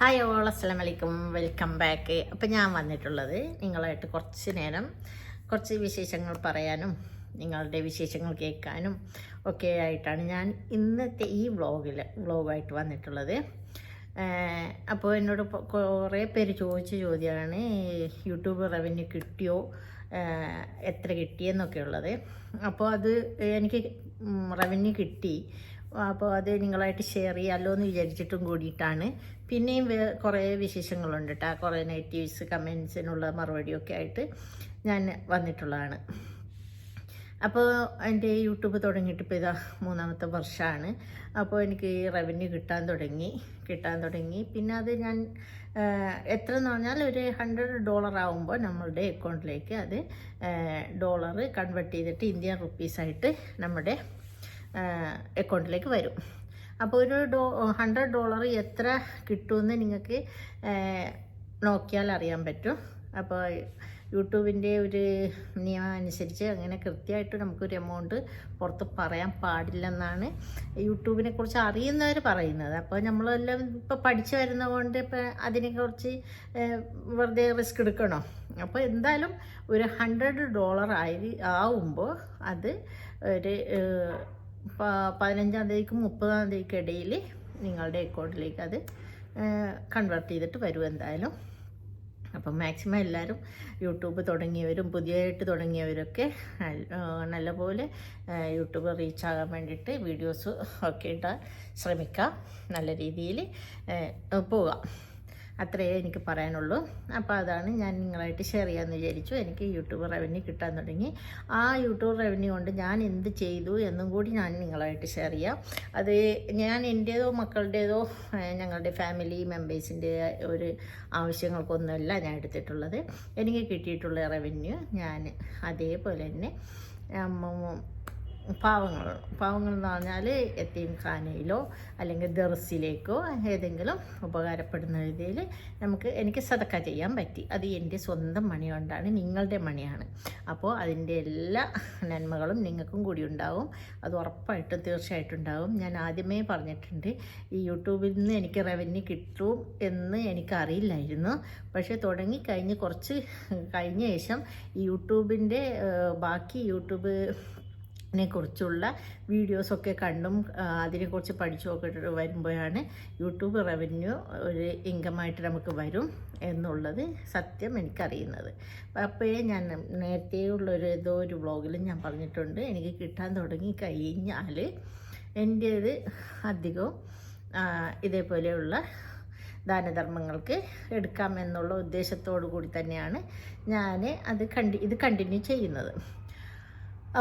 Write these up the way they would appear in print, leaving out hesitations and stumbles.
Hi all, അസ്സലാമു അലൈക്കും, welcome back. അപ്പം ഞാൻ വന്നിട്ടുള്ളത് നിങ്ങളായിട്ട് കുറച്ച് നേരം കുറച്ച് വിശേഷങ്ങൾ പറയാനും നിങ്ങളുടെ വിശേഷങ്ങൾ കേൾക്കാനും ഒക്കെ ആയിട്ടാണ് ഞാൻ ഇന്നത്തെ ഈ വ്ളോഗായിട്ട് വന്നിട്ടുള്ളത്. അപ്പോൾ എന്നോട് കുറേ പേര് ചോദിച്ച ചോദ്യമാണ് യൂട്യൂബ് റവന്യൂ കിട്ടിയോ, എത്ര കിട്ടിയെന്നൊക്കെ ഉള്ളത്. അപ്പോൾ അത് എനിക്ക് റവന്യൂ കിട്ടി. അപ്പോൾ അത് നിങ്ങളായിട്ട് ഷെയർ ചെയ്യാമല്ലോ എന്ന് വിചാരിച്ചിട്ടും കൂടിയിട്ടാണ്. പിന്നെയും കുറേ വിശേഷങ്ങളുണ്ട് കേട്ടോ, കുറേ നെഗറ്റീവ്സ് കമൻസിനുള്ള മറുപടിയൊക്കെ ആയിട്ട് ഞാൻ വന്നിട്ടുള്ളതാണ്. അപ്പോൾ എൻ്റെ യൂട്യൂബ് തുടങ്ങിയിട്ട് ഇപ്പോൾ ഇതാ 3ാമത്തെ വർഷമാണ്. അപ്പോൾ എനിക്ക് റവന്യൂ കിട്ടാൻ തുടങ്ങി. പിന്നെ അത് ഞാൻ എത്ര എന്ന് പറഞ്ഞാൽ ഒരു $100 ആകുമ്പോൾ നമ്മളുടെ അക്കൗണ്ടിലേക്ക് അത് ഡോളർ കൺവേർട്ട് ചെയ്തിട്ട് ഇന്ത്യൻ റുപ്പീസായിട്ട് നമ്മുടെ അക്കൗണ്ടിലേക്ക് വരും. അപ്പോൾ ഒരു $100 എത്ര കിട്ടുമെന്ന് നിങ്ങൾക്ക് നോക്കിയാൽ അറിയാൻ പറ്റും. അപ്പോൾ യൂട്യൂബിൻ്റെ ഒരു നിയമം അനുസരിച്ച് അങ്ങനെ കൃത്യമായിട്ട് നമുക്കൊരു എമൗണ്ട് പുറത്ത് പറയാൻ പാടില്ലെന്നാണ് യൂട്യൂബിനെ കുറിച്ച് അറിയുന്നവർ പറയുന്നത്. അപ്പോൾ നമ്മളെല്ലാം ഇപ്പോൾ പഠിച്ചു വരുന്നത് കൊണ്ട് ഇപ്പോൾ അതിനെക്കുറിച്ച് വെറുതെ റിസ്ക് എടുക്കണോ? അപ്പോൾ എന്തായാലും ഒരു $100 ആവുമ്പോൾ അത് ഒരു 15-ാം തീയതിക്കും 30-ാം തീയതിക്കും ഇടയിൽ നിങ്ങളുടെ അക്കൗണ്ടിലേക്ക് അത് കൺവേർട്ട് ചെയ്തിട്ട് വരും എന്തായാലും. അപ്പം മാക്സിമം എല്ലാവരും യൂട്യൂബ് തുടങ്ങിയവരും പുതിയതായിട്ട് തുടങ്ങിയവരൊക്കെ നല്ലപോലെ യൂട്യൂബ് റീച്ചാകാൻ വേണ്ടിയിട്ട് വീഡിയോസ് ഒക്കെ ഇടാൻ ശ്രമിക്കുക, നല്ല രീതിയിൽ പോകാം. അത്രയേ എനിക്ക് പറയാനുള്ളൂ. അപ്പോൾ അതാണ് ഞാൻ നിങ്ങളായിട്ട് ഷെയർ ചെയ്യാമെന്ന് വിചാരിച്ചു. എനിക്ക് യൂട്യൂബ് റവന്യൂ കിട്ടാൻ തുടങ്ങി. ആ യൂട്യൂബ് റവന്യൂ കൊണ്ട് ഞാൻ എന്ത് ചെയ്തു എന്നും കൂടി ഞാൻ നിങ്ങളായിട്ട് ഷെയർ ചെയ്യാം. അത് ഞാൻ എൻ്റേതോ മക്കളുടേതോ ഞങ്ങളുടെ ഫാമിലി മെമ്പേഴ്സിൻ്റെ ഒരു ആവശ്യങ്ങൾക്കൊന്നുമല്ല ഞാൻ എടുത്തിട്ടുള്ളത്. എനിക്ക് റവന്യൂ ഞാൻ അതേപോലെ തന്നെ പാവങ്ങൾ എന്ന് പറഞ്ഞാൽ യതീം ഖാനയിലോ അല്ലെങ്കിൽ ദർസിലേക്കോ ഏതെങ്കിലും ഉപകാരപ്പെടുന്ന രീതിയിൽ എനിക്ക് സദക്ക ചെയ്യാൻ പറ്റി. അത് എൻ്റെ സ്വന്തം മണി കൊണ്ടാണ്, നിങ്ങളുടെ മണിയാണ്. അപ്പോൾ അതിൻ്റെ എല്ലാ നന്മകളും നിങ്ങൾക്കും കൂടി ഉണ്ടാവും. അത് ഉറപ്പായിട്ടും തീർച്ചയായിട്ടും ഉണ്ടാവും. ഞാൻ ആദ്യമേ പറഞ്ഞിട്ടുണ്ട്, ഈ യൂട്യൂബിൽ നിന്ന് എനിക്ക് റവന്യൂ കിട്ടും എന്ന് എനിക്കറിയില്ലായിരുന്നു. പക്ഷേ കുറച്ച് കഴിഞ്ഞ ശേഷം ഈ യൂട്യൂബിൻ്റെ ബാക്കി കുറിച്ചുള്ള വീഡിയോസൊക്കെ കണ്ടും അതിനെക്കുറിച്ച് പഠിച്ചുമൊക്കെ വരുമ്പോഴാണ് യൂട്യൂബ് റവന്യൂ ഒരു ഇൻകമായിട്ട് നമുക്ക് വരും എന്നുള്ളത് സത്യം എനിക്കറിയുന്നത്. അപ്പോഴേ ഞാൻ നേരത്തെയുള്ളൊരു ഒരു വ്ളോഗിൽ ഞാൻ പറഞ്ഞിട്ടുണ്ട്, എനിക്ക് കിട്ടാൻ തുടങ്ങി കഴിഞ്ഞാൽ എൻ്റേത് അധികവും ഇതേപോലെയുള്ള ദാനധർമ്മങ്ങൾക്ക് എടുക്കാമെന്നുള്ള ഉദ്ദേശത്തോടു കൂടി തന്നെയാണ് ഞാൻ ഇത് കണ്ടിന്യൂ ചെയ്യുന്നത്.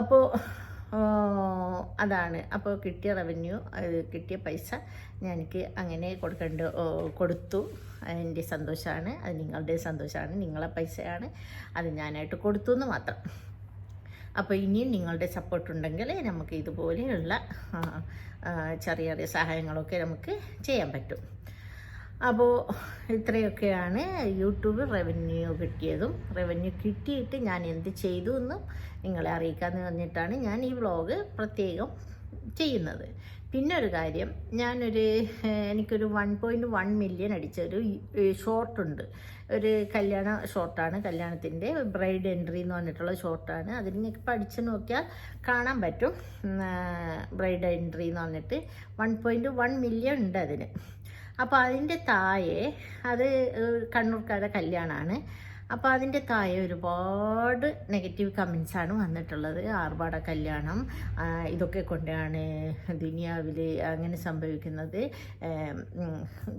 അപ്പോൾ അതാണ്. അപ്പോൾ കിട്ടിയ റവന്യൂ, കിട്ടിയ പൈസ എനിക്ക് അങ്ങനെ കൊടുത്തു. എൻ്റെ സന്തോഷമാണ്, അത് നിങ്ങളുടെ സന്തോഷമാണ്, നിങ്ങളെ പൈസയാണ്, അത് ഞാനായിട്ട് കൊടുത്തു എന്ന് മാത്രം. അപ്പോൾ ഇനിയും നിങ്ങളുടെ സപ്പോർട്ടുണ്ടെങ്കിൽ നമുക്ക് ഇതുപോലെയുള്ള ചെറിയ ചെറിയ സഹായങ്ങളൊക്കെ നമുക്ക് ചെയ്യാൻ പറ്റും. അപ്പോൾ ഇത്രയൊക്കെയാണ് യൂട്യൂബ് റവന്യൂ കിട്ടിയിട്ട് ഞാൻ എന്ത് ചെയ്തു എന്നും നിങ്ങളെ അറിയിക്കാമെന്ന് പറഞ്ഞിട്ടാണ് ഞാൻ ഈ വ്ളോഗ് പ്രത്യേകം ചെയ്യുന്നത്. പിന്നെ ഒരു കാര്യം, എനിക്കൊരു 1.1 മില്യൺ അടിച്ചൊരു ഷോർട്ടുണ്ട്. ഒരു കല്യാണ ഷോർട്ടാണ്, കല്യാണത്തിൻ്റെ ബ്രൈഡ് എൻട്രി എന്ന് പറഞ്ഞിട്ടുള്ള ഷോർട്ടാണ്. അതിൽ നിങ്ങൾക്ക് പഠിച്ച് നോക്കിയാൽ കാണാൻ പറ്റും. ബ്രൈഡ് എൻട്രി എന്ന് പറഞ്ഞിട്ട് 1.1 മില്യൺ ഉണ്ട് അതിന്. അപ്പോൾ അതിൻ്റെ താഴെ, അത് കണ്ണൂർക്കാരുടെ കല്യാണമാണ്. അപ്പോൾ അതിൻ്റെ താഴെ ഒരുപാട് നെഗറ്റീവ് കമൻസാണ് വന്നിട്ടുള്ളത്. ആർഭാട കല്യാണം, ഇതൊക്കെ കൊണ്ടാണ് ദുനിയാവിൽ അങ്ങനെ സംഭവിക്കുന്നത്.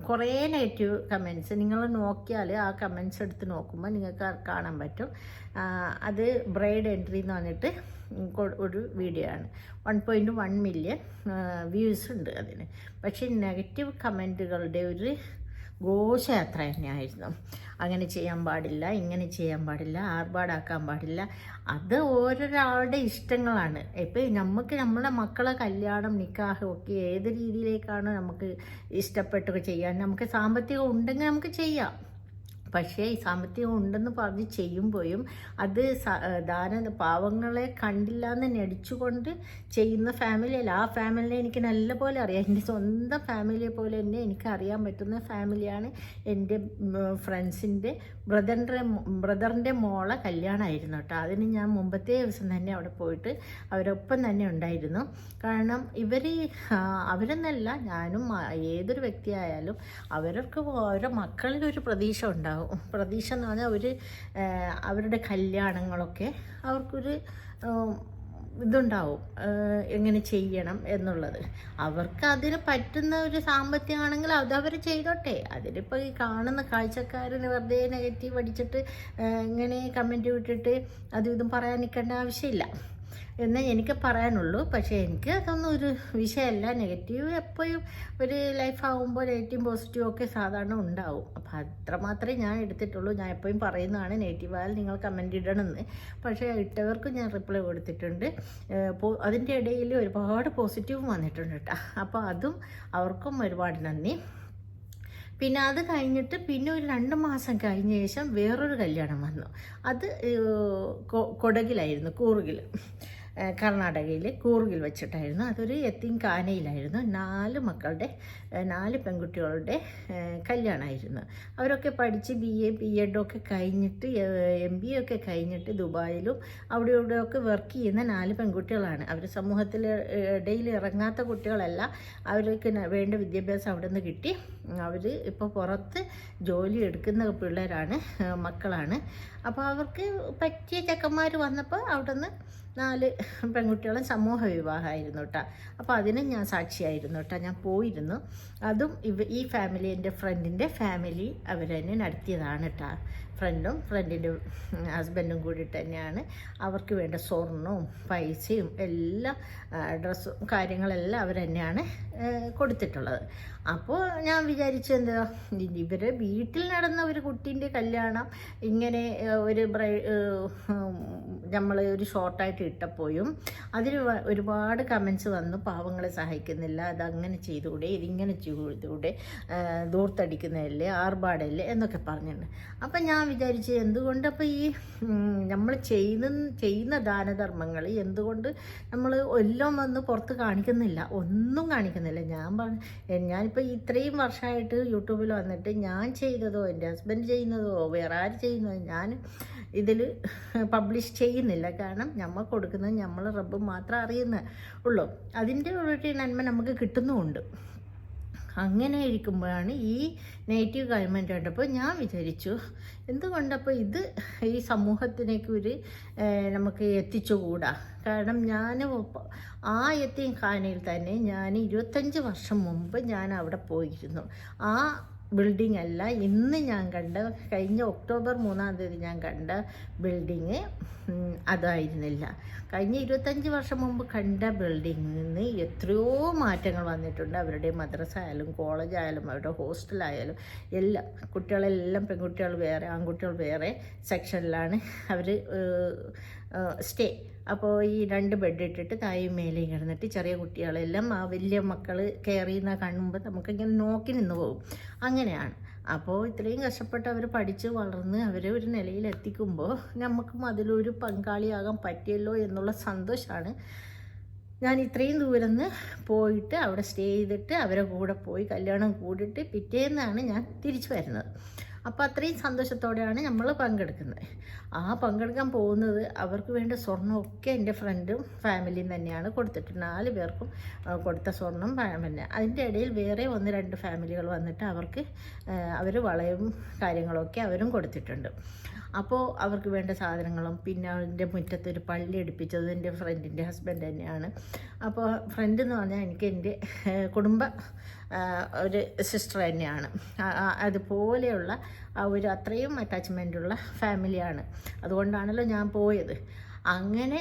കുറേ നെഗറ്റീവ് കമൻസ് നിങ്ങൾ നോക്കിയാൽ, ആ കമൻസ് എടുത്ത് നോക്കുമ്പോൾ നിങ്ങൾക്ക് കാണാൻ പറ്റും. അത് ബ്രൈഡ് എൻട്രി എന്ന് പറഞ്ഞിട്ട് ഒരു വീഡിയോ ആണ്. 1.1 മില്യൺ വ്യൂസ് ഉണ്ട് അതിന്. പക്ഷേ നെഗറ്റീവ് കമൻറ്റുകളുടെ ഒരു ഘോഷയാത്ര തന്നെയായിരുന്നു. അങ്ങനെ ചെയ്യാൻ പാടില്ല, ഇങ്ങനെ ചെയ്യാൻ പാടില്ല, ആർഭാടാക്കാൻ പാടില്ല. അത് ഓരോരാളുടെ ഇഷ്ടങ്ങളാണ്. ഇപ്പം നമ്മുടെ മക്കളെ കല്യാണം, നിക്കാഹ് ഒക്കെ ഏത് രീതിയിലേക്കാണ് നമുക്ക് ഇഷ്ടപ്പെട്ടൊക്കെ ചെയ്യാൻ, നമുക്ക് സാമ്പത്തികം ഉണ്ടെങ്കിൽ നമുക്ക് ചെയ്യാം. പക്ഷേ ഈ സാമ്പത്തികം ഉണ്ടെന്ന് പറഞ്ഞ് ചെയ്യുമ്പോഴും അത് പാവങ്ങളെ കണ്ടില്ല എന്ന് നടിച്ചുകൊണ്ട് ചെയ്യുന്ന ഫാമിലിയല്ല. ആ ഫാമിലിനെ എനിക്ക് നല്ലപോലെ അറിയാം. എൻ്റെ സ്വന്തം ഫാമിലിയെ പോലെ തന്നെ എനിക്ക് അറിയാൻ പറ്റുന്ന ഫാമിലിയാണ്. എൻ്റെ ഫ്രണ്ട്സിൻ്റെ ബ്രദറിൻ്റെ മോളെ കല്യാണമായിരുന്നു കേട്ടോ. അതിന് ഞാൻ മുമ്പത്തെ ദിവസം തന്നെ അവിടെ പോയിട്ട് അവരൊപ്പം തന്നെ ഉണ്ടായിരുന്നു. കാരണം അവരെന്നല്ല, ഞാനും ഏതൊരു വ്യക്തിയായാലും അവർക്ക് അവരുടെ മക്കളിലൊരു പ്രതീക്ഷ ഉണ്ടാകും. പ്രതീക്ഷ എന്ന് പറഞ്ഞാൽ അവരുടെ കല്യാണങ്ങളൊക്കെ അവർക്കൊരു ഇതുണ്ടാവും, എങ്ങനെ ചെയ്യണം എന്നുള്ളത്. അവർക്ക് അതിന് പറ്റുന്ന ഒരു സാമ്പത്തികമാണെങ്കിൽ അതവർ ചെയ്തോട്ടെ. അതിലിപ്പോൾ ഈ കാണുന്ന കാഴ്ചക്കാരന് വെറുതെ നെഗറ്റീവ് അടിച്ചിട്ട് ഇങ്ങനെ കമൻറ്റ് വിട്ടിട്ട് അതും ഇതും പറയാൻ നിൽക്കേണ്ട ആവശ്യമില്ല എന്നേ എനിക്ക് പറയാനുള്ളൂ. പക്ഷേ എനിക്ക് അതൊന്നും ഒരു വിഷയമല്ല. നെഗറ്റീവ് എപ്പോഴും ഒരു ലൈഫാകുമ്പോൾ നെഗറ്റീവ് പോസിറ്റീവ് ഒക്കെ സാധാരണ ഉണ്ടാവും. അപ്പോൾ അത്രമാത്രമേ ഞാൻ എടുത്തിട്ടുള്ളൂ. ഞാൻ എപ്പോഴും പറയുന്നതാണ് നെഗറ്റീവായാലും നിങ്ങൾ കമൻറ്റ് ഇടണമെന്ന്. പക്ഷേ ഇട്ടവർക്കും ഞാൻ റിപ്ലൈ കൊടുത്തിട്ടുണ്ട്. അതിൻ്റെ ഇടയിൽ ഒരുപാട് പോസിറ്റീവും വന്നിട്ടുണ്ട് കേട്ടോ. അപ്പോൾ അതും അവർക്കും ഒരുപാട് നന്ദി. പിന്നെ അത് കഴിഞ്ഞിട്ട് പിന്നെ ഒരു 2 മാസം കഴിഞ്ഞ ശേഷം വേറൊരു കല്യാണം വന്നു. അത് കൊടകിലായിരുന്നു, കൂർഗിൽ, കർണാടകയിൽ കൂർഗിൽ വെച്ചിട്ടായിരുന്നു. അതൊരു യത്തീംഖാനയിലായിരുന്നു. 4 മക്കളുടെ 4 പെൺകുട്ടികളുടെ കല്യാണമായിരുന്നു. അവരൊക്കെ പഠിച്ച് BA BEd ഒക്കെ കഴിഞ്ഞിട്ട് MBA ഒക്കെ കഴിഞ്ഞിട്ട് ദുബായിലും അവിടെ ഇവിടെയൊക്കെ വർക്ക് ചെയ്യുന്ന 4 പെൺകുട്ടികളാണ്. അവർ സമൂഹത്തിൽ ഇടയിൽ ഇറങ്ങാത്ത കുട്ടികളല്ല. അവർക്ക് വേണ്ട വിദ്യാഭ്യാസം അവിടെ നിന്ന് കിട്ടി. അവർ ഇപ്പോൾ പുറത്ത് ജോലി എടുക്കുന്ന പിള്ളേരാണ്, മക്കളാണ്. അപ്പോൾ അവർക്ക് പറ്റിയ ചെക്കന്മാർ വന്നപ്പോൾ അവിടെ നിന്ന് 4 പെൺകുട്ടികളും സമൂഹ വിവാഹമായിരുന്നു കേട്ടോ. അപ്പോൾ അതിനും ഞാൻ സാക്ഷിയായിരുന്നു കേട്ടോ. ഞാൻ പോയിരുന്നു. അതും ഈ ഫാമിലി, എൻ്റെ ഫ്രണ്ടിൻ്റെ ഫാമിലി അവർ തന്നെ നടത്തിയതാണ് കേട്ടോ. ഫ്രണ്ടിൻ്റെ ഹസ്ബൻഡും കൂടിയിട്ട് തന്നെയാണ് അവർക്ക് വേണ്ട സ്വർണവും പൈസയും എല്ലാം ഡ്രസ്സും കാര്യങ്ങളെല്ലാം അവർ തന്നെയാണ് കൊടുത്തിട്ടുള്ളത്. അപ്പോൾ ഞാൻ വിചാരിച്ചു, എന്താ ഇവർ വീട്ടിൽ നടന്ന ഒരു കുട്ടീൻ്റെ കല്യാണം ഇങ്ങനെ നമ്മൾ ഒരു ഷോർട്ടായിട്ട് ഇട്ടപ്പോഴും അതിൽ ഒരുപാട് കമൻസ് വന്നു. പാവങ്ങളെ സഹായിക്കുന്നില്ല, അതങ്ങനെ ചെയ്തുകൂടെ, ഇതിങ്ങനെ ചെയ്തുകൂടെ, ദൂർത്തടിക്കുന്നതല്ലേ, ആർഭാടല്ലേ എന്നൊക്കെ പറഞ്ഞിട്ടുണ്ട്. അപ്പം ഞാൻ വിചാരിച്ചു, എന്തുകൊണ്ട് അപ്പോൾ ഈ നമ്മൾ ചെയ്യുന്ന ദാനധർമ്മങ്ങൾ എന്തുകൊണ്ട് നമ്മൾ എല്ലാം വന്ന് പുറത്ത് കാണിക്കുന്നില്ല, ഒന്നും കാണിക്കുന്നില്ല. ഞാനിപ്പോൾ ഇത്രയും വർഷമായിട്ട് യൂട്യൂബിൽ വന്നിട്ട് ഞാൻ ചെയ്തതോ എൻ്റെ ഹസ്ബൻഡ് ചെയ്യുന്നതോ വേറെ ആര് ചെയ്യുന്നതോ ഞാൻ ഇതിൽ പബ്ലിഷ് ചെയ്യുന്നില്ല. കാരണം നമ്മൾ കൊടുക്കുന്നത് നമ്മൾ റബ്ബ് മാത്രം ഉള്ളൂ. അതിൻ്റെ ഒരു നന്മ നമുക്ക് കിട്ടുന്നുമുണ്ട്. അങ്ങനെ ഇരിക്കുമ്പോഴാണ് ഈ നെഗറ്റീവ് കമൻറ്റ് കണ്ടപ്പോൾ ഞാൻ വിചാരിച്ചു, എന്തുകൊണ്ടപ്പോൾ ഇത് ഈ സമൂഹത്തിലേക്ക് നമുക്ക് എത്തിച്ചുകൂടാ. കാരണം ഞാൻ ആ യത്തീംഖാനയിൽ തന്നെ ഞാൻ 25 വർഷം മുമ്പ് ഞാൻ അവിടെ പോയിരുന്നു. ആ ബിൽഡിംഗ് അല്ല ഇന്ന് ഞാൻ കഴിഞ്ഞ ഒക്ടോബർ 3-ാം തീയതി ഞാൻ കണ്ട ബിൽഡിങ് അതായിരുന്നില്ല. കഴിഞ്ഞ 25 വർഷം മുമ്പ് കണ്ട ബിൽഡിങ്ങിൽ നിന്ന് എത്രയോ മാറ്റങ്ങൾ വന്നിട്ടുണ്ട്. അവരുടെ മദ്രസ ആയാലും കോളേജ് ആയാലും അവരുടെ ഹോസ്റ്റലായാലും എല്ലാം. കുട്ടികളെല്ലാം പെൺകുട്ടികൾ വേറെ ആൺകുട്ടികൾ വേറെ സെക്ഷനിലാണ് അവർ സ്റ്റേ. അപ്പോൾ ഈ 2 ബെഡ് ഇട്ടിട്ട് തായും മേലെയും കിടന്നിട്ട് ചെറിയ കുട്ടികളെല്ലാം ആ വലിയ മക്കൾ കെയർ ചെയ്യുന്ന കാണുമ്പോൾ നമുക്കിങ്ങനെ നോക്കി നിന്ന് പോകും. അങ്ങനെയാണ്. അപ്പോൾ ഇത്രയും കഷ്ടപ്പെട്ട് അവർ പഠിച്ച് വളർന്ന് അവരെ ഒരു നിലയിൽ എത്തിക്കുമ്പോൾ നമുക്കും അതിലൊരു പങ്കാളിയാകാൻ പറ്റിയല്ലോ എന്നുള്ള സന്തോഷമാണ്. ഞാൻ ഇത്രയും ദൂരം നിന്ന് പോയിട്ട് അവിടെ സ്റ്റേ ചെയ്തിട്ട് അവരെ കൂടെ പോയി കല്യാണം കൂടിയിട്ട് പിറ്റേന്നാണ് ഞാൻ തിരിച്ചു വരുന്നത്. അപ്പോൾ അത്രയും സന്തോഷത്തോടെയാണ് നമ്മൾ പങ്കെടുക്കുന്നത്. ആ പങ്കെടുക്കാൻ പോകുന്നത് അവർക്ക് വേണ്ട സ്വർണ്ണമൊക്കെ എൻ്റെ ഫ്രണ്ടും ഫാമിലിയും തന്നെയാണ് കൊടുത്തിട്ട് 4 പേർക്കും കൊടുത്ത സ്വർണം പിന്നെ അതിൻ്റെ ഇടയിൽ വേറെ 1-2 ഫാമിലികൾ വന്നിട്ട് അവർക്ക് അവർ വളയും കാര്യങ്ങളൊക്കെ അവരും കൊടുത്തിട്ടുണ്ട്. അപ്പോൾ അവർക്ക് വേണ്ട സാധനങ്ങളും പിന്നെ അതിൻ്റെ മുറ്റത്തൊരു പള്ളി എടുപ്പിച്ചത് എൻ്റെ ഫ്രണ്ടിൻ്റെ ഹസ്ബൻഡ് തന്നെയാണ്. അപ്പോൾ ഫ്രണ്ട് എന്ന് പറഞ്ഞാൽ എനിക്ക് എൻ്റെ കുടുംബ ഒരു സിസ്റ്റർ തന്നെയാണ്. അതുപോലെയുള്ള ഒരു അത്രയും അറ്റാച്ച്മെൻറ്റുള്ള ഫാമിലിയാണ്. അതുകൊണ്ടാണല്ലോ ഞാൻ പോയത്. അങ്ങനെ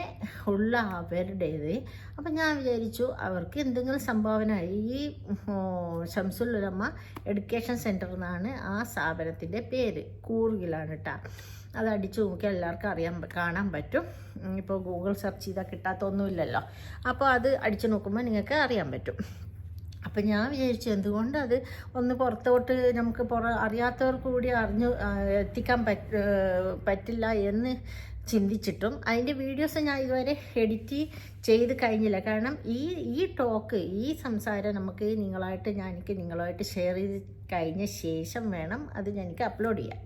ഉള്ള അവരുടേത്. അപ്പം ഞാൻ വിചാരിച്ചു അവർക്ക് എന്തെങ്കിലും സംഭാവന. ഈ ഷംസുൽ ഉലമ എഡ്യൂക്കേഷൻ സെൻറ്റർ എന്നാണ് ആ സ്ഥാപനത്തിൻ്റെ പേര്. കൂർഗിലാണ് കേട്ടോ. അത് അടിച്ചു നോക്കിയാൽ എല്ലാവർക്കും കാണാൻ പറ്റും. ഇപ്പോൾ ഗൂഗിൾ സെർച്ച് ചെയ്താൽ കിട്ടാത്തൊന്നുമില്ലല്ലോ. അപ്പോൾ അത് അടിച്ചു നോക്കുമ്പോൾ നിങ്ങൾക്ക് അറിയാൻ പറ്റും. അപ്പം ഞാൻ വിചാരിച്ചു എന്തുകൊണ്ട് അത് ഒന്ന് പുറത്തോട്ട് നമുക്ക് അറിയാത്തവർക്ക് കൂടി എത്തിക്കാൻ പറ്റില്ല എന്ന് ചിന്തിച്ചിട്ടും അതിൻ്റെ വീഡിയോസ് ഞാൻ ഇതുവരെ എഡിറ്റ് ചെയ്ത് കഴിഞ്ഞില്ല. കാരണം ഈ ടോക്ക്, ഈ സംസാരം നമുക്ക് നിങ്ങളുമായിട്ട് ഷെയർ ചെയ്ത് കഴിഞ്ഞ ശേഷം വേണം അത് എനിക്ക് അപ്ലോഡ് ചെയ്യാൻ.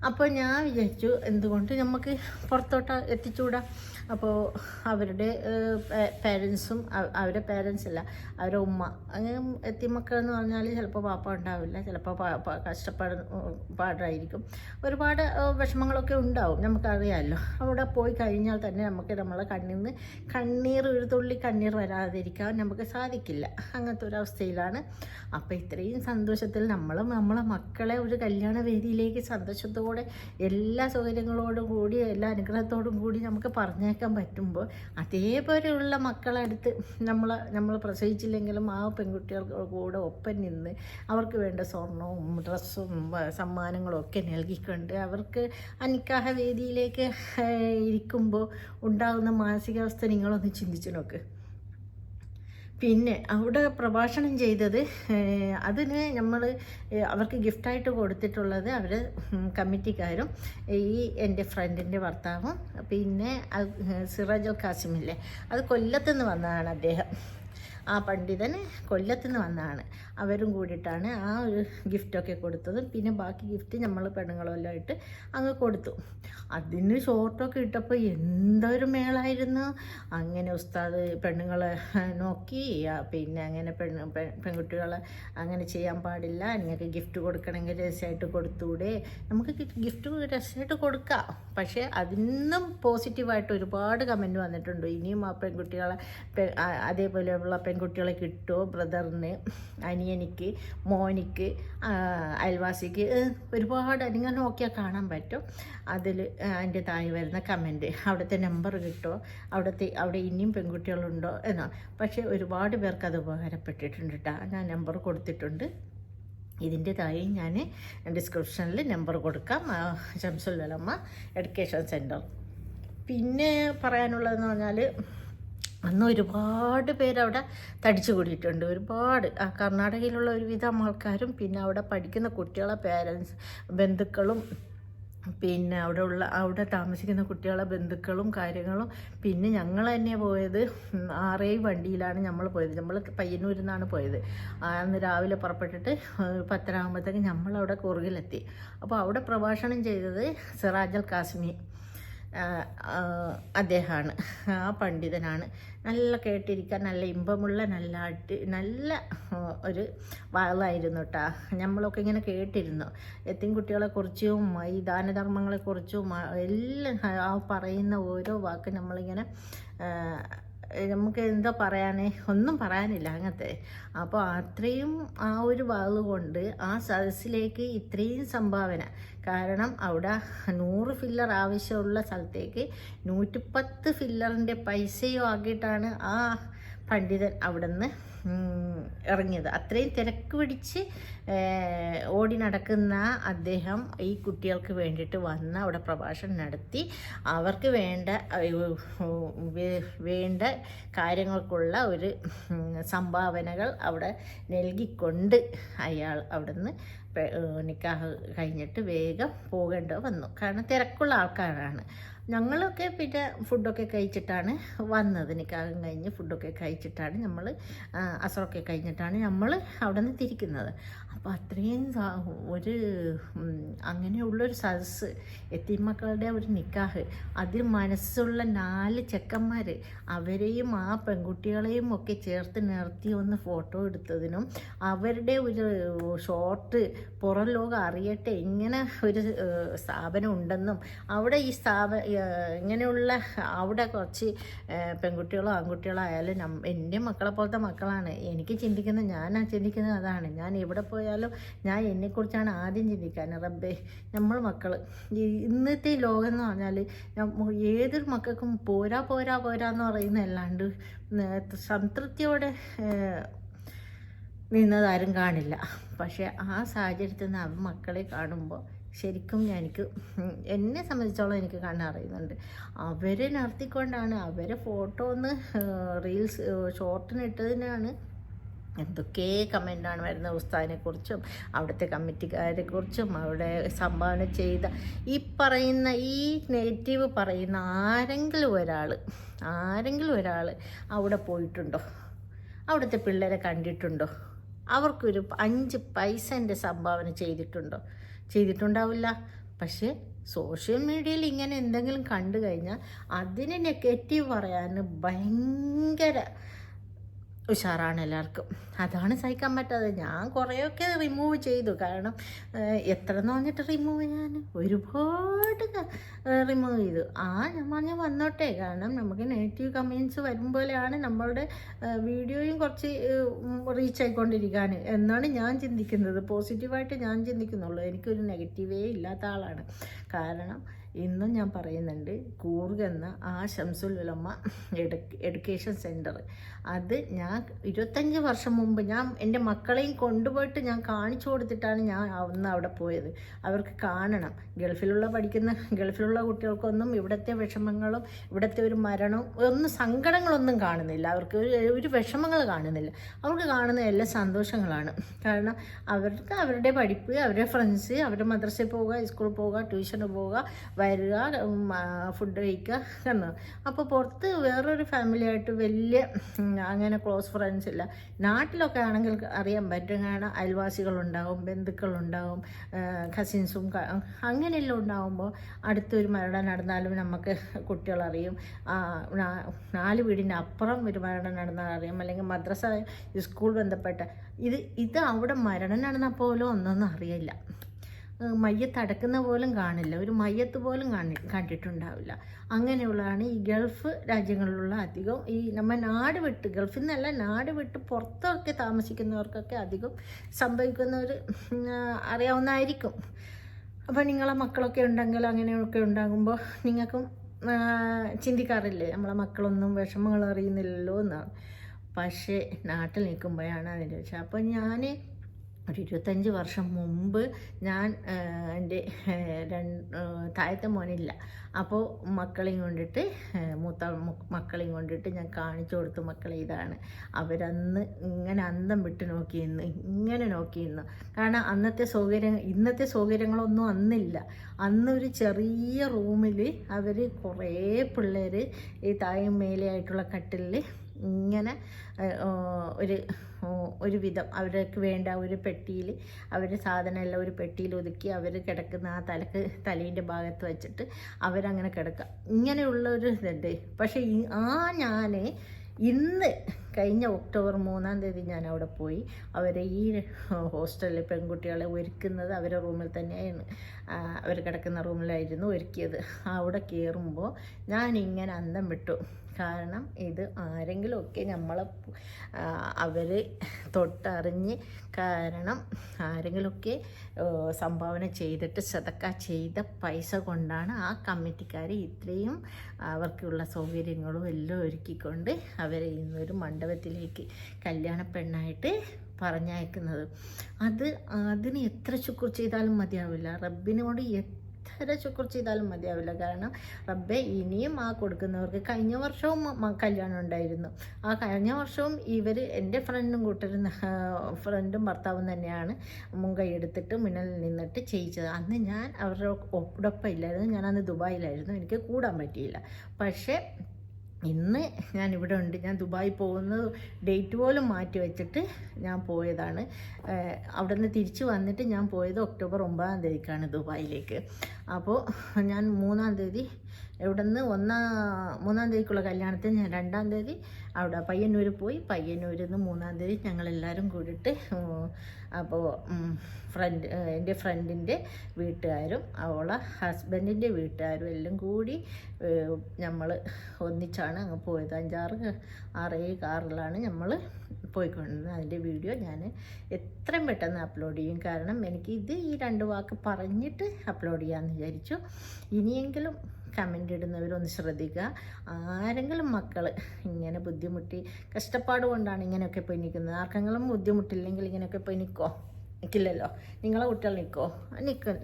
അപ്പോൾ ഞാൻ വിചാരിച്ചു എന്തുകൊണ്ട് നമുക്ക് പുറത്തോട്ട് എത്തിച്ചുകൂടാ. അപ്പോൾ അവരുടെ പേരൻസും, അവരുടെ പേരൻസല്ല, അവരുടെ ഉമ്മ, അങ്ങനെ എത്തിമക്കൾ എന്ന് പറഞ്ഞാൽ ചിലപ്പോൾ പാപ്പ ഉണ്ടാവില്ല, ചിലപ്പോൾ പാടായിരിക്കും, ഒരുപാട് വിഷമങ്ങളൊക്കെ ഉണ്ടാവും, നമുക്കറിയാമല്ലോ. അവിടെ പോയി കഴിഞ്ഞാൽ തന്നെ നമുക്ക് നമ്മളെ കണ്ണീർ ഒരു തുള്ളി കണ്ണീർ വരാതിരിക്കാൻ നമുക്ക് സാധിക്കില്ല. അങ്ങനത്തെ ഒരു അവസ്ഥയിലാണ്. അപ്പോൾ ഇത്രയും സന്തോഷത്തിൽ നമ്മളെ മക്കളെ ഒരു കല്യാണ വേദിയിലേക്ക് സന്തോഷത്തോടെ എല്ലാ സൗകര്യങ്ങളോടും കൂടി എല്ലാ അനുഗ്രഹത്തോടും കൂടി നമുക്ക് പറഞ്ഞേക്കാൻ പറ്റുമ്പോൾ, അതേപോലെയുള്ള മക്കളടുത്ത് നമ്മൾ പ്രസവിച്ചില്ലെങ്കിലും ആ പെൺകുട്ടികൾക്ക് കൂടെ ഒപ്പം നിന്ന് അവർക്ക് വേണ്ട സ്വർണവും ഡ്രസ്സും സമ്മാനങ്ങളും ഒക്കെ നൽകിക്കൊണ്ട് അവർക്ക് നിക്കാഹ വേദിയിലേക്ക് ഇരിക്കുമ്പോൾ ഉണ്ടാകുന്ന മാനസികാവസ്ഥ നിങ്ങളൊന്ന് ചിന്തിച്ചു നോക്ക്. പിന്നെ അവിടെ പ്രഭാഷണം ചെയ്തത്, അതിന് നമ്മൾ അവർക്ക് ഗിഫ്റ്റായിട്ട് കൊടുത്തിട്ടുള്ളത് അവർ കമ്മിറ്റിക്കാരും എൻ്റെ ഫ്രണ്ടിൻ്റെ ഭർത്താവും പിന്നെ സിറാജുൽ കാസിമില്ലേ, അത് കൊല്ലത്തുനിന്ന് വന്നതാണ് അദ്ദേഹം. ആ പണ്ഡിതൻ കൊല്ലത്തുനിന്ന് വന്നതാണ്. അവരും കൂടിയിട്ടാണ് ആ ഒരു ഗിഫ്റ്റൊക്കെ കൊടുത്തത്. പിന്നെ ബാക്കി ഗിഫ്റ്റ് നമ്മൾ പെണ്ണുങ്ങളെല്ലാം ആയിട്ട് അങ്ങ് കൊടുത്തു. അതിന് ഷോർട്ടൊക്കെ ഇട്ടപ്പോൾ എന്തൊരു മേളായിരുന്നു. അങ്ങനെ ഉസ്താദ് പെണ്ണുങ്ങളെ നോക്കി, പിന്നെ അങ്ങനെ പെൺകുട്ടികളെ അങ്ങനെ ചെയ്യാൻ പാടില്ല, നിങ്ങൾക്ക് ഗിഫ്റ്റ് കൊടുക്കണമെങ്കിൽ രസമായിട്ട് കൊടുത്തൂടെ, നമുക്ക് ഗിഫ്റ്റ് രസമായിട്ട് കൊടുക്കാം. പക്ഷേ അതിന്നും പോസിറ്റീവായിട്ട് ഒരുപാട് കമൻറ്റ് വന്നിട്ടുണ്ട്. ഇനിയും ആ പെൺകുട്ടികളെ അതേപോലെയുള്ള പെൺകുട്ടികളെ കിട്ടുമോ, ബ്രദറിന്, അനിയനിക്ക്, മോനിക്ക്, അയൽവാസിക്ക്, ഒരുപാട് നിങ്ങൾ നോക്കിയാൽ കാണാൻ പറ്റും. അതിൽ അതിൻ്റെ താഴെ വരുന്ന കമൻറ്റ്, അവിടുത്തെ നമ്പർ കിട്ടുമോ, അവിടെ ഇനിയും പെൺകുട്ടികളുണ്ടോ എന്നാണ്. പക്ഷേ ഒരുപാട് പേർക്ക് അത് ഉപകാരപ്പെട്ടിട്ടുണ്ട് കേട്ടോ. ഞാൻ നമ്പർ കൊടുത്തിട്ടുണ്ട്. ഇതിൻ്റെ താഴെ ഞാൻ ഡിസ്ക്രിപ്ഷനിൽ നമ്പർ കൊടുക്കാം, ശംസുൽ ഉലമ എഡ്യൂക്കേഷൻ സെൻറ്റർ. പിന്നെ പറയാനുള്ളതെന്ന് പറഞ്ഞാൽ, അന്ന് ഒരുപാട് പേരവിടെ തടിച്ചു കൂടിയിട്ടുണ്ട്. ഒരുപാട് കർണാടകയിലുള്ള ഒരുവിധം ആൾക്കാരും പിന്നെ അവിടെ പഠിക്കുന്ന കുട്ടികളെ പേരൻസ്, ബന്ധുക്കളും, പിന്നെ അവിടെ താമസിക്കുന്ന കുട്ടികളെ ബന്ധുക്കളും കാര്യങ്ങളും. പിന്നെ ഞങ്ങൾ തന്നെ പോയത് 6 വണ്ടിയിലാണ് നമ്മൾ പോയത്. നമ്മൾ പയ്യന്നൂരിൽ നിന്നാണ് പോയത്. അന്ന് രാവിലെ പുറപ്പെട്ടിട്ട് 10 ആകുമ്പോഴത്തേക്ക് നമ്മളവിടെ കുറുകിലെത്തി. അപ്പോൾ അവിടെ പ്രഭാഷണം ചെയ്തത് സിറാജുൽ കാസിമി അദ്ദേഹമാണ്, ആ പണ്ഡിതനാണ്. നല്ല കേട്ടിരിക്കാൻ നല്ല ഇമ്പമുള്ള നല്ല ഒരു വാളായിരുന്നു കേട്ടോ. നമ്മളൊക്കെ ഇങ്ങനെ കേട്ടിരുന്നു എത്തിയും കുട്ടികളെക്കുറിച്ചും ഈ ദാനധർമ്മങ്ങളെക്കുറിച്ചും എല്ലാം ആ പറയുന്ന ഓരോ വാക്ക് നമ്മളിങ്ങനെ നമുക്ക് എന്താ പറയാനേ, ഒന്നും പറയാനില്ല അങ്ങനത്തെ. അപ്പോൾ അത്രയും ആ ഒരു വാളുകൊണ്ട് ആ സദസ്സിലേക്ക് ഇത്രയും സംഭാവന. കാരണം അവിടെ 100 ഫില്ലർ ആവശ്യമുള്ള സ്ഥലത്തേക്ക് 110 ഫില്ലറിൻ്റെ പൈസയും ആക്കിയിട്ടാണ് ആ പണ്ഡിതൻ അവിടെ നിന്ന് ഇറങ്ങിയത്. അത്രയും തിരക്ക് പിടിച്ച് ഓടി നടക്കുന്ന അദ്ദേഹം ഈ കുട്ടികൾക്ക് വേണ്ടിയിട്ട് വന്ന് അവിടെ പ്രഭാഷണം നടത്തി അവർക്ക് വേണ്ട കാര്യങ്ങൾക്കുള്ള ഒരു സംഭാവനകൾ അവിടെ നൽകിക്കൊണ്ട് അയാൾ അവിടെ നിന്ന് നിക്കാഹ് കഴിഞ്ഞിട്ട് വേഗം പോകേണ്ടി വന്നു. കാരണം തിരക്കുള്ള ആൾക്കാരാണ്. ഞങ്ങളൊക്കെ പിന്നെ ഫുഡൊക്കെ കഴിച്ചിട്ടാണ് വന്നത്. നിക്കാഹും കഴിഞ്ഞ് ഫുഡൊക്കെ കഴിച്ചിട്ടാണ് നമ്മൾ, അസറൊക്കെ കഴിഞ്ഞിട്ടാണ് നമ്മൾ അവിടെ നിന്ന് തിരിക്കുന്നത്. അപ്പോൾ അത്രയും ഒരു അങ്ങനെയുള്ളൊരു സദസ്സ്, എത്തിമക്കളുടെ ഒരു നിക്കാഹ്, അതിൽ മനസ്സുള്ള 4 ചെക്കന്മാർ, അവരെയും ആ പെൺകുട്ടികളെയും ഒക്കെ ചേർത്ത് നിർത്തി ഒന്ന് ഫോട്ടോ എടുത്തതിനും അവരുടെ ഒരു ഷോർട്ട് പുറം ലോകം അറിയട്ടെ ഇങ്ങനെ ഒരു സ്ഥാപനം ഉണ്ടെന്നും അവിടെ ഈ ഇങ്ങനെയുള്ള അവിടെ കുറച്ച് പെൺകുട്ടികളോ ആൺകുട്ടികളോ ആയാലും എൻ്റെ മക്കളെ പോലത്തെ മക്കളാണ്. എനിക്ക് ഞാൻ ചിന്തിക്കുന്നത് അതാണ്. ഞാൻ എവിടെ പോയാലും ഞാൻ എന്നെക്കുറിച്ചാണ് ആദ്യം ചിന്തിക്കാൻ. റബ്ബേ, നമ്മൾ മക്കൾ ഇന്നത്തെ ലോകം എന്ന് പറഞ്ഞാൽ ഏതൊരു മക്കൾക്കും പോരാ എന്ന് പറയുന്നതല്ലാണ്ട് സംതൃപ്തിയോടെ നിന്നതാരും കാണില്ല. പക്ഷേ ആ സാഹചര്യത്തിൽ നിന്ന് മക്കളെ കാണുമ്പോൾ ശരിക്കും എന്നെ സംബന്ധിച്ചോളം എനിക്ക് കാണാൻ അറിയുന്നുണ്ട്. അവരെ നിർത്തിക്കൊണ്ടാണ്, അവരെ ഫോട്ടോ ഒന്ന് റീൽസ് ഷോർട്ടിന് ഇട്ടതിനാണ് എന്തൊക്കെ കമൻ്റാണ് വരുന്നത് ഉസ്താദിനെക്കുറിച്ചും അവിടുത്തെ കമ്മിറ്റിക്കാരെക്കുറിച്ചും അവിടെ സംഭാവന ചെയ്ത ഈ പറയുന്ന ഈ നെഗറ്റീവ് പറയുന്ന ആരെങ്കിലും ഒരാൾ അവിടെ പോയിട്ടുണ്ടോ? അവിടുത്തെ പിള്ളേരെ കണ്ടിട്ടുണ്ടോ? അവർക്കൊരു 5 പൈസൻ്റെ സംഭാവന ചെയ്തിട്ടുണ്ടാവില്ല. പക്ഷേ സോഷ്യൽ മീഡിയയിൽ ഇങ്ങനെ എന്തെങ്കിലും കണ്ടു കഴിഞ്ഞാൽ അതിന് നെഗറ്റീവ് പറയാൻ ഭയങ്കര ഉഷാറാണ് എല്ലാവർക്കും. അതാണ് സഹിക്കാൻ പറ്റാതെ ഞാൻ കുറേയൊക്കെ റിമൂവ് ചെയ്തു. കാരണം എത്ര എന്ന് പറഞ്ഞിട്ട് റിമൂവ് ചെയ്യാൻ ഒരുപാട് റിമൂവ് ചെയ്തു. ഞാൻ പറഞ്ഞ വന്നോട്ടെ. കാരണം നമുക്ക് നെഗറ്റീവ് കമൻറ്റ്സ് വരുമ്പോഴാണ് നമ്മളുടെ വീഡിയോയും കുറച്ച് റീച്ച് ആയിക്കൊണ്ടിരിക്കാൻ എന്നാണ് ഞാൻ ചിന്തിക്കുന്നത്. പോസിറ്റീവായിട്ട് ഞാൻ ചിന്തിക്കുന്നുള്ളൂ. എനിക്കൊരു നെഗറ്റീവേ ഇല്ലാത്ത ആളാണ്. കാരണം ഇന്നും ഞാൻ പറയുന്നുണ്ട്, കൂർഗ് എന്ന ആ ഷംസുൽ ഉലമ എഡ്യൂക്കേഷൻ സെൻറ്റർ, അത് ഞാൻ 25 വർഷം മുമ്പ് ഞാൻ എൻ്റെ മക്കളെയും കൊണ്ടുപോയിട്ട് ഞാൻ കാണിച്ചു കൊടുത്തിട്ടാണ് ഞാൻ അന്ന് അവിടെ പോയത്. അവർക്ക് കാണണം. ഗൾഫിലുള്ള കുട്ടികൾക്കൊന്നും ഇവിടുത്തെ വിഷമങ്ങളും ഇവിടുത്തെ ഒരു മരണവും സങ്കടങ്ങളൊന്നും കാണുന്നില്ല. അവർക്ക് ഒരു വിഷമങ്ങൾ കാണുന്നില്ല. അവർക്ക് കാണുന്ന എല്ലാ സന്തോഷങ്ങളാണ്. കാരണം അവർക്ക് അവരുടെ പഠിപ്പ്, അവരുടെ ഫ്രണ്ട്സ്, അവരുടെ മദ്രസയിൽ പോവുക, സ്കൂളിൽ പോവുക, ട്യൂഷന് പോവുക, വരിക, ഫുഡ് കഴിക്കുക എന്നോ. അപ്പോൾ പുറത്ത് വേറൊരു ഫാമിലിയായിട്ട് വലിയ അങ്ങനെ ക്ലോസ് ഫ്രണ്ട്സ് ഇല്ല. നാട്ടിലൊക്കെ ആണെങ്കിൽ അറിയാൻ പറ്റും. കാരണം അയൽവാസികളുണ്ടാവും, ബന്ധുക്കളുണ്ടാവും, കസിൻസും അങ്ങനെയെല്ലാം ഉണ്ടാകുമ്പോൾ അടുത്തൊരു മരണം നടന്നാലും നമുക്ക് കുട്ടികളറിയും. 4 വീടിൻ്റെ അപ്പുറം ഒരു മരണം നടന്നാൽ അറിയാം. അല്ലെങ്കിൽ മദ്രസ സ്കൂൾ ബന്ധപ്പെട്ട ഇത് അവിടെ മരണം നടന്നാൽ പോലും ഒന്നൊന്നും അറിയില്ല. മയ്യത്ത് അടക്കുന്ന പോലും കാണില്ല. ഒരു മയ്യത്ത് പോലും കണ്ടിട്ടുണ്ടാവില്ല. അങ്ങനെയുള്ളതാണ് ഈ ഗൾഫ് രാജ്യങ്ങളിലുള്ള അധികം ഈ നമ്മൾ നാട് വിട്ട്, ഗൾഫിൽ നിന്നല്ല നാട് വിട്ട് പുറത്തൊക്കെ താമസിക്കുന്നവർക്കൊക്കെ അധികം സംഭവിക്കുന്നവർ അറിയാവുന്നതായിരിക്കും. അപ്പോൾ നിങ്ങളെ മക്കളൊക്കെ ഉണ്ടെങ്കിൽ അങ്ങനെയൊക്കെ ഉണ്ടാകുമ്പോൾ നിങ്ങൾക്കും ചിന്തിക്കാറില്ലേ നമ്മളെ മക്കളൊന്നും വിഷമങ്ങൾ അറിയുന്നില്ലല്ലോ എന്നാണ്. പക്ഷേ നാട്ടിൽ നിൽക്കുമ്പോഴാണ് അതിൻ്റെ വിഷയം. അപ്പോൾ ഞാൻ ഒരു 25 വർഷം മുമ്പ് ഞാൻ എൻ്റെ താഴത്തെ മോനില്ല. അപ്പോൾ മക്കളെയും കൊണ്ടിട്ട് മക്കളെയും കൊണ്ടിട്ട് ഞാൻ കാണിച്ചു കൊടുത്തു. മക്കളെ ഇതാണ്. അവരന്ന് ഇങ്ങനെ അന്തം വിട്ട് നോക്കിയിരുന്നു. കാരണം ഇന്നത്തെ സൗകര്യങ്ങളൊന്നും അന്നില്ല. അന്നൊരു ചെറിയ റൂമിൽ അവർ കുറേ പിള്ളേർ ഈ താഴെയും മേലെയായിട്ടുള്ള കട്ടിലിൽ ഇങ്ങനെ ഒരു വിധം അവർക്ക് വേണ്ട ഒരു പെട്ടിയിൽ അവരുടെ സാധനമെല്ലാം ഒരു പെട്ടിയിൽ ഒതുക്കി അവർ കിടക്കുന്ന ആ തലേൻ്റെ ഭാഗത്ത് വെച്ചിട്ട് അവരങ്ങനെ കിടക്കുക. ഇങ്ങനെയുള്ള ഒരു ഇതുണ്ട്. പക്ഷേ ഞാൻ ഇന്ന് കഴിഞ്ഞ ഒക്ടോബർ 3-ാം തീയതി ഞാൻ അവിടെ പോയി. അവരെ ഈ ഹോസ്റ്റലിൽ പെൺകുട്ടികളെ ഒരുക്കുന്നത് അവരുടെ റൂമിൽ തന്നെയാണ്. അവർ കിടക്കുന്ന റൂമിലായിരുന്നു ഒരുക്കിയത്. അവിടെ കയറുമ്പോൾ ഞാനിങ്ങനെ അന്തം വിട്ടു. കാരണം ഇത് ആരെങ്കിലുമൊക്കെ അവർ തൊട്ടറിഞ്ഞ്, കാരണം ആരെങ്കിലുമൊക്കെ സംഭാവന ചെയ്തിട്ട് സദക്ക ചെയ്ത പൈസ കൊണ്ടാണ് ആ കമ്മിറ്റിക്കാർ ഇത്രയും അവർക്കുള്ള സൗകര്യങ്ങളും എല്ലാം ഒരുക്കിക്കൊണ്ട് അവരെ ഇന്നൊരു മണ്ഡപത്തിലേക്ക് കല്യാണ പെണ്ണായിട്ട് പറഞ്ഞയക്കുന്നത്. അതിന് എത്ര ശുക്ർ ചെയ്താലും മതിയാവില്ല. റബ്ബിനോട് എത്ര ശുക്ർ ചെയ്താലും മതിയാവില്ല. കാരണം റബ്ബെ ഇനിയും ആ കൊടുക്കുന്നവർക്ക് കഴിഞ്ഞ വർഷവും കല്യാണം ഉണ്ടായിരുന്നു. ആ കഴിഞ്ഞ വർഷവും എൻ്റെ ഫ്രണ്ടും ഭർത്താവും തന്നെയാണ് മുൻകൈ എടുത്തിട്ട് മുന്നിൽ നിന്നിട്ട് ചെയ്യിച്ചത്. അന്ന് ഞാൻ അവരുടെ ഒപ്പം ഇല്ലായിരുന്നു. ഞാൻ അന്ന് ദുബായിലായിരുന്നു. എനിക്ക് കൂടാൻ പറ്റിയില്ല. പക്ഷേ ഇന്ന് ഞാൻ ഇവിടെ ഉണ്ട്. ഞാൻ ദുബായി പോകുന്ന ഡേറ്റ് പോലും മാറ്റി വെച്ചിട്ട് ഞാൻ പോയതാണ്. അവിടെ നിന്ന് തിരിച്ച് വന്നിട്ട് ഞാൻ പോയത് ഒക്ടോബർ 9-ാം തീയതിക്കാണ് ദുബായിലേക്ക്. അപ്പോൾ ഞാൻ 3-ാം തീയതി ഇവിടെ നിന്ന് 3-ാം തീയതിക്കുള്ള കല്യാണത്തിന് ഞാൻ 2-ാം തീയതി അവിടെ പയ്യന്നൂർ പോയി. പയ്യന്നൂരിൽ നിന്ന് 3-ാം തീയതി ഞങ്ങളെല്ലാവരും കൂടിയിട്ട് അപ്പോൾ എൻ്റെ ഫ്രണ്ടിൻ്റെ വീട്ടുകാരും അവളെ ഹസ്ബൻഡിൻ്റെ വീട്ടുകാരും എല്ലാം കൂടി നമ്മൾ ഒന്നിച്ചാണ് അങ്ങ് പോയത്. 5-6 കാറിലാണ് നമ്മൾ പോയിക്കൊണ്ടിരുന്നത്. അതിൻ്റെ വീഡിയോ ഞാൻ എത്രയും പെട്ടെന്ന് അപ്ലോഡ് ചെയ്യും. കാരണം എനിക്ക് ഈ 2 വാക്ക് പറഞ്ഞിട്ട് അപ്ലോഡ് ചെയ്യാമെന്ന് വിചാരിച്ചു. ഇനിയെങ്കിലും കമൻ്റ് ഇടുന്നവരൊന്ന് ശ്രദ്ധിക്കുക. ആരെങ്കിലും മക്കൾ ഇങ്ങനെ ബുദ്ധിമുട്ടി കഷ്ടപ്പാട് കൊണ്ടാണ് ഇങ്ങനെയൊക്കെ പോയി നിൽക്കുന്നത്. ആർക്കെങ്കിലും ബുദ്ധിമുട്ടില്ലെങ്കിൽ ഇങ്ങനെയൊക്കെ പോയി നിൽക്കുമോ? നിൽക്കില്ലല്ലോ. നിങ്ങളെ കുട്ടികൾ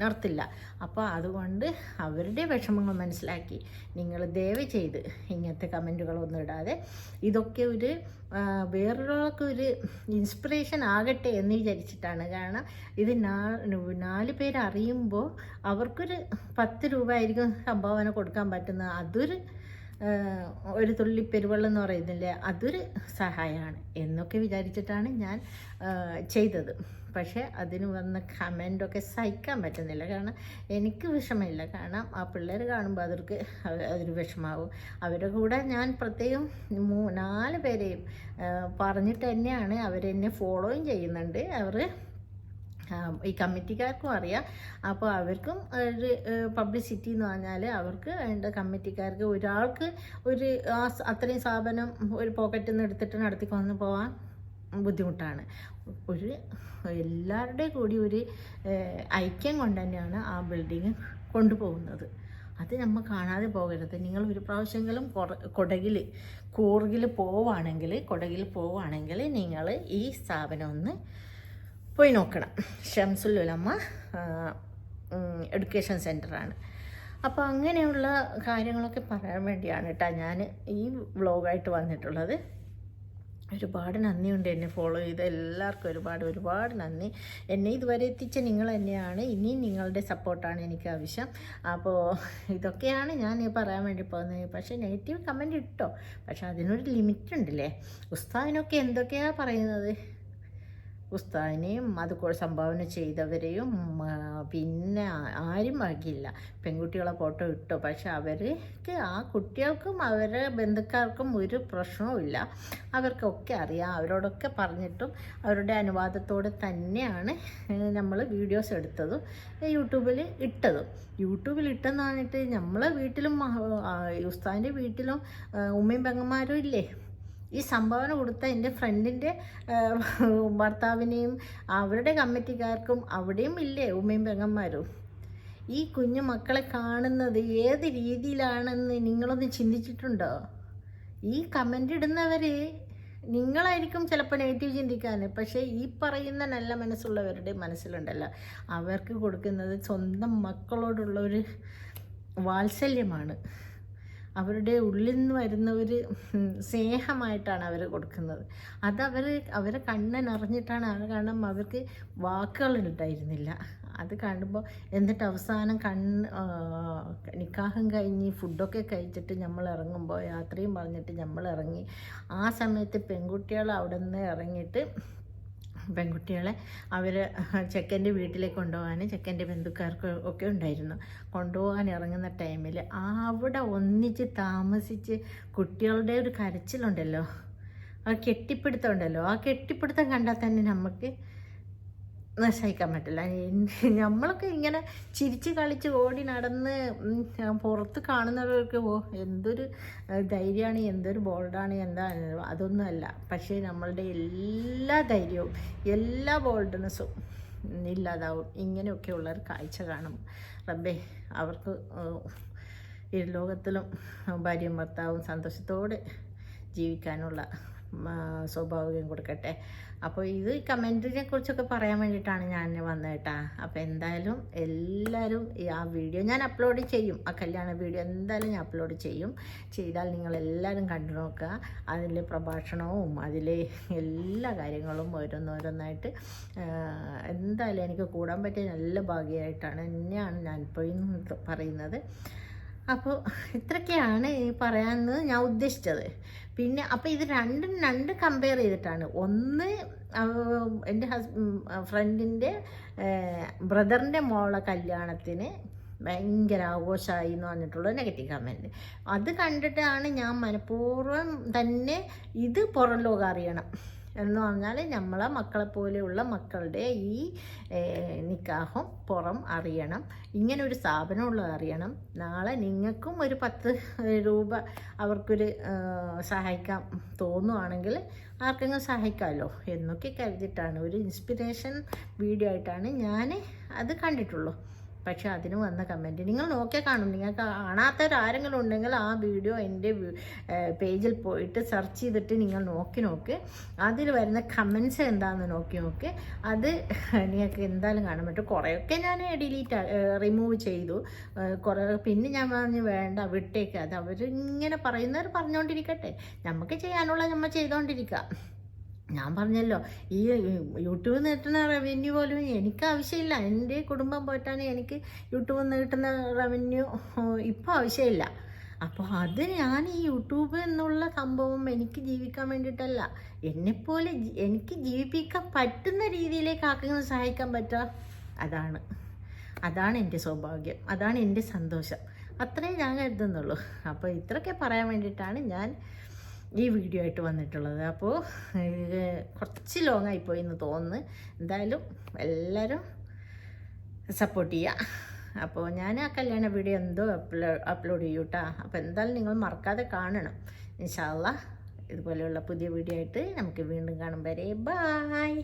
നിർത്തില്ല. അപ്പോൾ അതുകൊണ്ട് അവരുടെ വിഷമങ്ങൾ മനസ്സിലാക്കി നിങ്ങൾ ദയവ് ചെയ്ത് ഇങ്ങനത്തെ കമൻറ്റുകളൊന്നും ഇടാതെ ഇതൊക്കെ ഒരു വേറൊരാൾക്ക് ഒരു ഇൻസ്പിറേഷൻ ആകട്ടെ എന്ന് വിചാരിച്ചിട്ടാണ്. കാരണം ഇത് 4 പേര് അറിയുമ്പോൾ അവർക്കൊരു 10 രൂപ ആയിരിക്കും സംഭാവന കൊടുക്കാൻ പറ്റുന്നത്. അതൊരു ഒരു തുള്ളി പെരുവെള്ളം എന്ന് പറയുന്നില്ലേ, അതൊരു സഹായമാണ് എന്നൊക്കെ വിചാരിച്ചിട്ടാണ് ഞാൻ ചെയ്തത്. പക്ഷേ അതിന് വന്ന കമൻറ്റൊക്കെ സഹിക്കാൻ പറ്റുന്നില്ല. കാരണം എനിക്ക് വിഷമമില്ല. കാരണം ആ പിള്ളേർ കാണുമ്പോൾ അതൊരു വിഷമാവും. അവരുടെ കൂടെ ഞാൻ പ്രത്യേകം 4 പേരെയും പറഞ്ഞിട്ട് തന്നെയാണ് അവരെന്നെ ഫോളോയും ചെയ്യുന്നുണ്ട്. അവർ ഈ കമ്മിറ്റിക്കാർക്കും അറിയാം. അപ്പോൾ അവർക്കും ഒരു പബ്ലിസിറ്റി എന്ന് പറഞ്ഞാൽ അവർക്ക് വേണ്ട കമ്മിറ്റിക്കാർക്ക് ഒരാൾക്ക് ഒരു അത്രയും സ്ഥാപനം ഒരു പോക്കറ്റിൽ നിന്ന് എടുത്തിട്ട് നടത്തിക്കൊണ്ടു പോകാൻ ബുദ്ധിമുട്ടാണ്. എല്ലാവരുടെയും കൂടി ഒരു ഐക്യം കൊണ്ട് തന്നെയാണ് ആ ബിൽഡിങ് കൊണ്ടുപോകുന്നത്. അത് നമ്മൾ കാണാതെ പോകരുത്. നിങ്ങൾ ഒരു പ്രാവശ്യമെങ്കിലും കൂർഗിൽ പോവുകയാണെങ്കിൽ നിങ്ങൾ ഈ സ്ഥാപനം ഒന്ന് പോയി നോക്കണം. ഷംസുൽ ഉലമ എഡ്യൂക്കേഷൻ സെൻ്ററാണ്. അപ്പോൾ അങ്ങനെയുള്ള കാര്യങ്ങളൊക്കെ പറയാൻ വേണ്ടിയാണ് കേട്ടോ ഞാൻ ഈ വ്ളോഗായിട്ട് വന്നിട്ടുള്ളത്. ഒരുപാട് നന്ദിയുണ്ട് എന്നെ ഫോളോ ചെയ്ത എല്ലാവർക്കും. ഒരുപാട് നന്ദി. എന്നെ ഇതുവരെ എത്തിച്ച നിങ്ങൾ തന്നെയാണ്. ഇനിയും നിങ്ങളുടെ സപ്പോർട്ടാണ് എനിക്ക് ആവശ്യം. അപ്പോൾ ഇതൊക്കെയാണ് ഞാൻ പറയാൻ വേണ്ടി പോകുന്നത്. പക്ഷേ നെഗറ്റീവ് കമൻറ്റ് ഇട്ടോ, പക്ഷെ അതിനൊരു ലിമിറ്റ് ഉണ്ടല്ലേ. ഉസ്താദിനൊക്കെ എന്തൊക്കെയാണ് പറയുന്നത്, ഉസ്താദിനെയും അതുപോലെ സംഭാവന ചെയ്തവരെയും പിന്നെ ആരും ആകില്ല. പെൺകുട്ടികളെ ഫോട്ടോ ഇട്ടോ, പക്ഷെ അവർക്ക് ആ കുട്ടികൾക്കും അവരുടെ ബന്ധുക്കാർക്കും ഒരു പ്രശ്നവുമില്ല. അവർക്കൊക്കെ അറിയാം. അവരോടൊക്കെ പറഞ്ഞിട്ടും അവരുടെ അനുവാദത്തോടെ തന്നെയാണ് നമ്മൾ വീഡിയോസ് എടുത്തതും യൂട്യൂബിൽ ഇട്ടെന്ന് പറഞ്ഞിട്ട് നമ്മളെ വീട്ടിലും ഉസ്താദിൻ്റെ വീട്ടിലും ഉമ്മയും പെങ്ങന്മാരും ഇല്ലേ. ഈ സംഭാവന കൊടുത്ത എൻ്റെ ഫ്രണ്ടിൻ്റെ ഭർത്താവിനെയും അവരുടെ കമ്മിറ്റിക്കാർക്കും അവിടെയും ഇല്ലേ ഉമ്മയും പെങ്ങന്മാരും. ഈ കുഞ്ഞു മക്കളെ കാണുന്നത് ഏത് രീതിയിലാണെന്ന് നിങ്ങളൊന്ന് ചിന്തിച്ചിട്ടുണ്ടോ? ഈ കമൻ്റ് ഇടുന്നവർ നിങ്ങളായിരിക്കും ചിലപ്പോൾ നെഗറ്റീവ് ചിന്തിക്കാൻ, പക്ഷേ ഈ പറയുന്ന നല്ല മനസ്സുള്ളവരുടെ മനസ്സിലുണ്ടല്ലോ, അവർക്ക് കൊടുക്കുന്നത് സ്വന്തം മക്കളോടുള്ള ഒരു വാത്സല്യമാണ്. അവരുടെ ഉള്ളിൽ നിന്ന് വരുന്ന ഒരു സ്നേഹമായിട്ടാണ് അവർ കൊടുക്കുന്നത്. അവരെ കണ്ണിനറിഞ്ഞിട്ടാണ്. അത് കാരണം അവർക്ക് വാക്കുകളുണ്ടായിരുന്നില്ല. അത് കാണുമ്പോൾ എന്നിട്ട് അവസാനം നിക്കാഹം കഴിഞ്ഞ് ഫുഡൊക്കെ കഴിച്ചിട്ട് നമ്മൾ ഇറങ്ങുമ്പോൾ യാത്രയും പറഞ്ഞിട്ട് നമ്മൾ ഇറങ്ങി. ആ സമയത്ത് പെൺകുട്ടികൾ അവിടെ നിന്ന് ഇറങ്ങിയിട്ട് പെൺകുട്ടികളെ അവർ ചെക്കൻ്റെ വീട്ടിലേക്ക് കൊണ്ടുപോകാൻ ചെക്കൻ്റെ ബന്ധുക്കാർക്ക് ഒക്കെ ഉണ്ടായിരുന്നു. കൊണ്ടുപോകാൻ ഇറങ്ങുന്ന ടൈമിൽ അവിടെ ഒന്നിച്ച് താമസിച്ച് കുട്ടികളുടെ ഒരു കരച്ചിലുണ്ടല്ലോ, ആ കെട്ടിപ്പിടുത്തം ആ കെട്ടിപ്പിടുത്തം കണ്ടാൽ തന്നെ നമുക്ക് സഹിക്കാൻ പറ്റില്ല. നമ്മളൊക്കെ ഇങ്ങനെ ചിരിച്ച് കളിച്ച് ഓടി നടന്ന് പുറത്ത് കാണുന്നവർക്ക് എന്തൊരു ധൈര്യമാണ്, എന്തൊരു ബോൾഡാണ്, എന്താണ്, അതൊന്നുമല്ല. പക്ഷേ നമ്മളുടെ എല്ലാ ധൈര്യവും എല്ലാ ബോൾഡ്നെസ്സും ഇല്ലാതാവും ഇങ്ങനെയൊക്കെയുള്ളൊരു കാഴ്ച കാണും. റബ്ബേ അവർക്ക് ഇരുലോകത്തിലും ഭാര്യയും ഭർത്താവും സന്തോഷത്തോടെ ജീവിക്കാനുള്ള സ്വാഭാവികം കൊടുക്കട്ടെ. അപ്പോൾ ഇത് കമൻറ്റിനെ കുറിച്ചൊക്കെ പറയാൻ വേണ്ടിയിട്ടാണ് ഞാൻ വന്നത് കേട്ടോ. അപ്പോൾ എന്തായാലും എല്ലാവരും ആ വീഡിയോ ഞാൻ അപ്ലോഡ് ചെയ്യും. ആ കല്യാണ വീഡിയോ എന്തായാലും ഞാൻ അപ്ലോഡ് ചെയ്താൽ നിങ്ങളെല്ലാവരും കണ്ടു നോക്കുക. അതിൽ പ്രഭാഷണവും അതിൽ എല്ലാ കാര്യങ്ങളും ഓരോന്നോരോന്നായിട്ട് എന്തായാലും എനിക്ക് കൂടാൻ പറ്റിയ നല്ല ഭാഗ്യമായിട്ടാണ് തന്നെയാണ് ഞാൻ ഇപ്പോഴും പറയുന്നത്. അപ്പോൾ ഇത്രയൊക്കെയാണ് പറയാമെന്ന് ഞാൻ ഉദ്ദേശിച്ചത്. പിന്നെ അപ്പോൾ ഇത് രണ്ട് കമ്പയർ ചെയ്തിട്ടാണ്. ഒന്ന് എൻ്റെ ഫ്രണ്ടിൻ്റെ ബ്രദറിൻ്റെ മോളെ കല്യാണത്തിന് ഭയങ്കര ആഘോഷമായി എന്ന് പറഞ്ഞിട്ടുള്ള നെഗറ്റീവ് കമൻറ്റ്. അത് കണ്ടിട്ടാണ് ഞാൻ മനഃപൂർവ്വം തന്നെ ഇത് പുറം ലോകം അറിയണം എന്ന് പറഞ്ഞാൽ നമ്മളെ മക്കളെപ്പോലെയുള്ള മക്കളുടെ ഈ നിക്കാഹും പുറം അറിയണം, ഇങ്ങനെ ഒരു സ്ഥാപനമുള്ളത് അറിയണം. നാളെ നിങ്ങൾക്കും ഒരു 10 രൂപ അവർക്കൊരു സഹായിക്കാൻ തോന്നുവാണെങ്കിൽ ആർക്കെങ്കിലും സഹായിക്കാമല്ലോ എന്നൊക്കെ കരുതിയിട്ടാണ് ഒരു ഇൻസ്പിറേഷൻ വീഡിയോ ആയിട്ടാണ് ഞാൻ അത് കണ്ടിട്ടുള്ളൂ. പക്ഷെ അതിന് വന്ന കമൻറ്റ് നിങ്ങൾ നോക്കിയാൽ കാണും. നിങ്ങൾക്ക് കാണാത്തവരാരെങ്കിലും ഉണ്ടെങ്കിൽ ആ വീഡിയോ എൻ്റെ പേജിൽ പോയിട്ട് സെർച്ച് ചെയ്തിട്ട് നിങ്ങൾ നോക്ക്. അതിൽ വരുന്ന കമൻസ് എന്താണെന്ന് നോക്ക്. അത് നിങ്ങൾക്ക് എന്തായാലും കാണാൻ പറ്റും. കുറേയൊക്കെ ഞാൻ റിമൂവ് ചെയ്തു. പിന്നെ ഞാൻ പറഞ്ഞു വേണ്ട വിട്ടേക്ക്, അത് അവരിങ്ങനെ പറയുന്നവർ പറഞ്ഞുകൊണ്ടിരിക്കട്ടെ, നമുക്ക് ചെയ്യാനുള്ള നമ്മൾ ചെയ്തുകൊണ്ടിരിക്കുക. ഞാൻ പറഞ്ഞല്ലോ, ഈ യൂട്യൂബിൽ നിന്ന് കിട്ടുന്ന റവന്യൂ പോലും എനിക്ക് ആവശ്യമില്ല. എൻ്റെ കുടുംബം പോറ്റാൻ എനിക്ക് യൂട്യൂബിൽ നിന്ന് കിട്ടുന്ന റവന്യൂ ഇപ്പോൾ ആവശ്യമില്ല. അപ്പോൾ അത് ഞാൻ ഈ യൂട്യൂബ് എന്നുള്ള സംഭവം എനിക്ക് ജീവിക്കാൻ വേണ്ടിയിട്ടല്ല, എന്നെപ്പോലെ എനിക്ക് ജീവിപ്പിക്കാൻ പറ്റുന്ന രീതിയിലേക്ക് ആക്കുന്ന സഹായിക്കാൻ പറ്റുക, അതാണ് എൻ്റെ സൗഭാഗ്യം, അതാണ് എൻ്റെ സന്തോഷം. അത്രയും ഞാൻ കരുതുന്നുള്ളൂ. അപ്പോൾ ഇത്രയൊക്കെ പറയാൻ വേണ്ടിയിട്ടാണ് ഞാൻ ഈ വീഡിയോ ആയിട്ട് വന്നിട്ടുള്ളത്. അപ്പോൾ കുറച്ച് ലോങ് ആയിപ്പോയി എന്ന് തോന്നുന്നു. എന്തായാലും എല്ലാവരും സപ്പോർട്ട് ചെയ്യുക. അപ്പോൾ ഞാൻ ആ കല്യാണ വീഡിയോ എന്തോ അപ്ലോഡ് ചെയ്യും കേട്ടോ. അപ്പോൾ എന്തായാലും നിങ്ങൾ മറക്കാതെ കാണണം. ഇൻഷാ അല്ലാഹ് ഇതുപോലെയുള്ള പുതിയ വീഡിയോ ആയിട്ട് നമുക്ക് വീണ്ടും കാണും വരെ ബായ്.